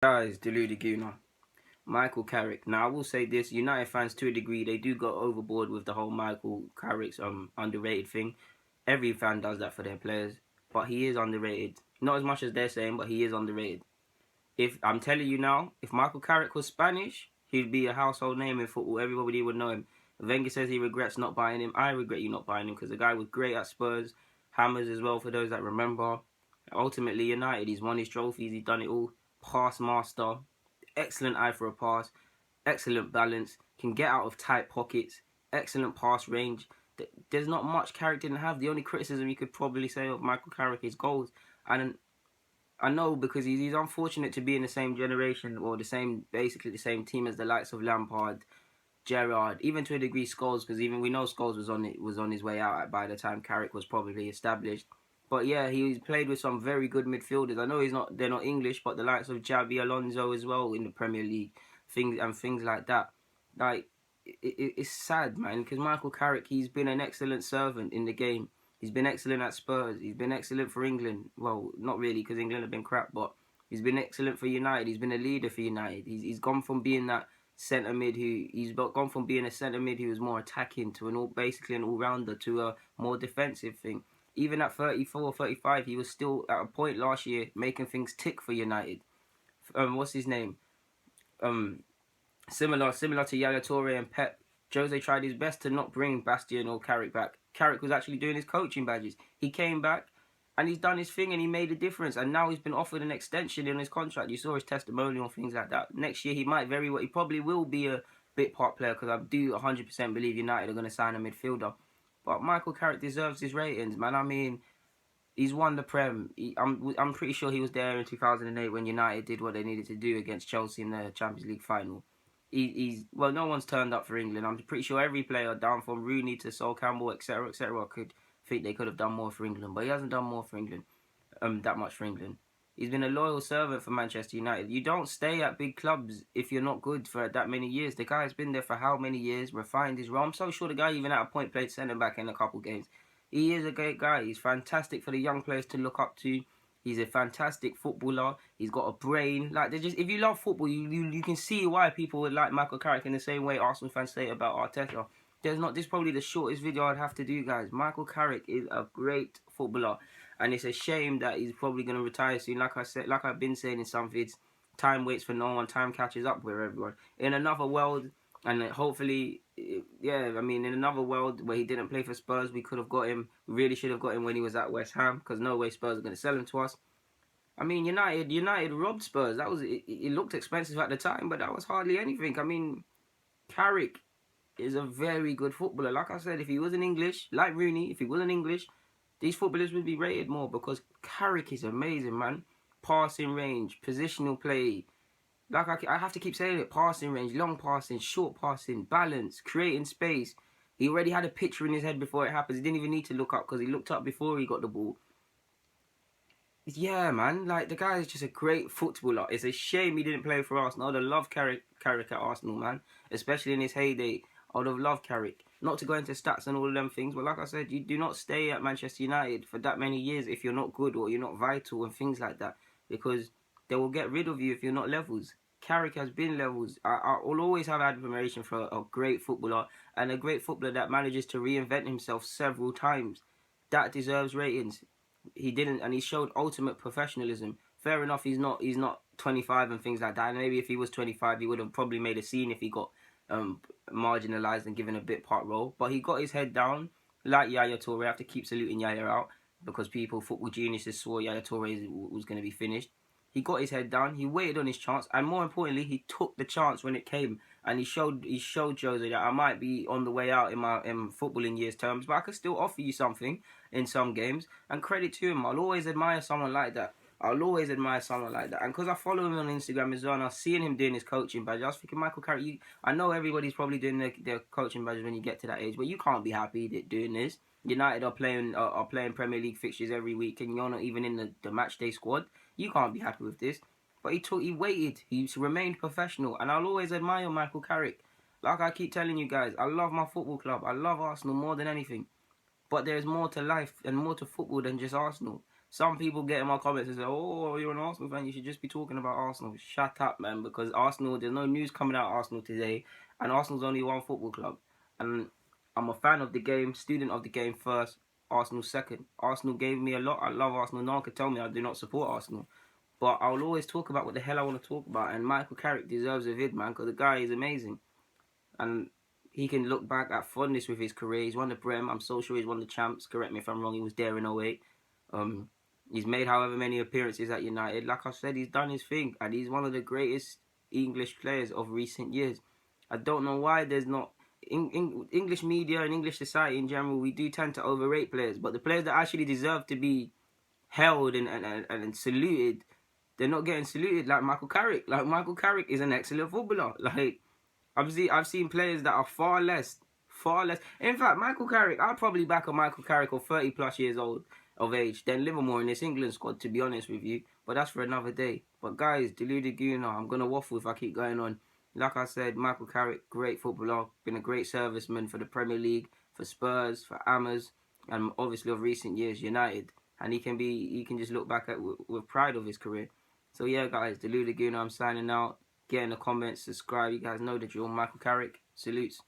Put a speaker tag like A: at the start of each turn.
A: Guys, deluded Guna. Micheal Carrick. Now I will say this: United fans, to a degree, they do go overboard with the whole Micheal Carrick's underrated thing. Every fan does that for their players, but he is underrated. Not as much as they're saying, but he is underrated. If I'm telling you now, if Micheal Carrick was Spanish, he'd be a household name in football. Everybody would know him. Wenger says he regrets not buying him. I regret you not buying him because the guy was great at Spurs, Hammers as well. For those that remember, ultimately United, he's won his trophies. He's done it all. Pass master, excellent eye for a pass, excellent balance, can get out of tight pockets, excellent pass range. There's not much Carrick didn't have. The only criticism you could probably say of Micheal Carrick is goals. And I know because he's unfortunate to be in the same generation or basically the same team as the likes of Lampard, Gerrard, even to a degree Scholes, because even we know Scholes was on his way out by the time Carrick was probably established. But yeah, he's played with some very good midfielders. I know they're not English, but the likes of Xabi Alonso as well in the Premier League, things like that. Like it's sad, man, because Micheal Carrick, he's been an excellent servant in the game. He's been excellent at Spurs. He's been excellent for England. Well, not really, because England have been crap, but he's been excellent for United. He's been a leader for United. He's gone from being that centre mid he's gone from being a centre mid who was more attacking to basically an all rounder to a more defensive thing. Even at 34, 35, he was still at a point last year making things tick for United. What's his name? Um, similar to Yaya Toure and Pep. Jose tried his best to not bring Bastian or Carrick back. Carrick was actually doing his coaching badges. He came back and he's done his thing and he made a difference. And now he's been offered an extension in his contract. You saw his testimonial and things like that. Next year he probably will be a bit part player because I do 100% believe United are going to sign a midfielder. But Micheal Carrick deserves his ratings, man. I mean, he's won the Prem. I'm pretty sure he was there in 2008 when United did what they needed to do against Chelsea in the Champions League final. He's well, no one's turned up for England. I'm pretty sure every player down from Rooney to Sol Campbell, etc., could think they could have done more for England, but he hasn't done more for England, that much for England. He's been a loyal servant for Manchester United. You don't stay at big clubs if you're not good for that many years. The guy's been there for how many years, refined his role. I'm so sure the guy even at a point played centre back in a couple games. He is a great guy. He's fantastic for the young players to look up to. He's a fantastic footballer. He's got a brain. Like if you love football, you can see why people would like Micheal Carrick in the same way Arsenal fans say about Arteta. This is probably the shortest video I'd have to do, guys. Micheal Carrick is a great footballer, and it's a shame that he's probably going to retire soon. Like I've been saying in some vids, time waits for no one. Time catches up with everyone. In another world, and hopefully, yeah, I mean, in another world where he didn't play for Spurs, we could have got him. We really should have got him when he was at West Ham, because no way Spurs are going to sell him to us. I mean, United robbed Spurs. It looked expensive at the time, but that was hardly anything. I mean, Carrick is a very good footballer. Like I said, if he wasn't English, like Rooney, if he wasn't English, these footballers would be rated more because Carrick is amazing, man. Passing range, positional play. Like I have to keep saying it, passing range, long passing, short passing, balance, creating space. He already had a picture in his head before it happens. He didn't even need to look up because he looked up before he got the ball. Yeah, man, like the guy is just a great footballer. It's a shame he didn't play for Arsenal. I'd have loved Carrick at Arsenal, man, especially in his heyday. I would have loved Carrick. Not to go into stats and all of them things, but like I said, you do not stay at Manchester United for that many years if you're not good or you're not vital and things like that, because they will get rid of you if you're not levels. Carrick has been levels. I will always have admiration for a great footballer and a great footballer that manages to reinvent himself several times. That deserves ratings. He didn't, and he showed ultimate professionalism. Fair enough, he's not 25 and things like that. And maybe if he was 25, he would have probably made a scene if he got marginalised and given a bit part role. But he got his head down, like Yaya Toure. I have to keep saluting Yaya out because football geniuses, saw Yaya Toure was going to be finished. He got his head down. He waited on his chance, and more importantly, he took the chance when it came. And he showed Jose that I might be on the way out in my footballing years terms, but I could still offer you something in some games. And credit to him. I'll always admire someone like that. And because I follow him on Instagram as well, and I was seeing him doing his coaching badge, I was thinking, Micheal Carrick, I know everybody's probably doing their coaching badges when you get to that age, but you can't be happy doing this. United are playing Premier League fixtures every week, and you're not even in the match day squad. You can't be happy with this. But he waited. He remained professional, and I'll always admire Micheal Carrick. Like I keep telling you guys, I love my football club. I love Arsenal more than anything. But there's more to life and more to football than just Arsenal. Some people get in my comments and say, "Oh, you're an Arsenal fan. You should just be talking about Arsenal." Shut up, man. Because Arsenal, there's no news coming out of Arsenal today, and Arsenal's only one football club. And I'm a fan of the game, student of the game first. Arsenal second. Arsenal gave me a lot. I love Arsenal. No one can tell me I do not support Arsenal. But I'll always talk about what the hell I want to talk about. And Micheal Carrick deserves a vid, man, because the guy is amazing. And he can look back at fondness with his career. He's won the Prem. I'm so sure he's won the champs. Correct me if I'm wrong. He was there in '08. He's made however many appearances at United. Like I said, he's done his thing. And he's one of the greatest English players of recent years. I don't know why there's not... English media and English society in general, we do tend to overrate players. But the players that actually deserve to be held and saluted, they're not getting saluted like Micheal Carrick. Like, Micheal Carrick is an excellent footballer. Like, I've seen players that are far less. In fact, Micheal Carrick, I'd probably back a Micheal Carrick of 30 plus years old of age than Livermore in this England squad, to be honest with you. But that's for another day. But guys, deluded Guna, I'm gonna waffle if I keep going on. Like I said, Micheal Carrick, great footballer, been a great serviceman for the Premier League, for Spurs, for Amas, and obviously of recent years, United. And he can just look back at with pride of his career. So yeah, guys, deluded Guna, I'm signing out. Get in the comments, subscribe. You guys know the drill. Micheal Carrick, salutes.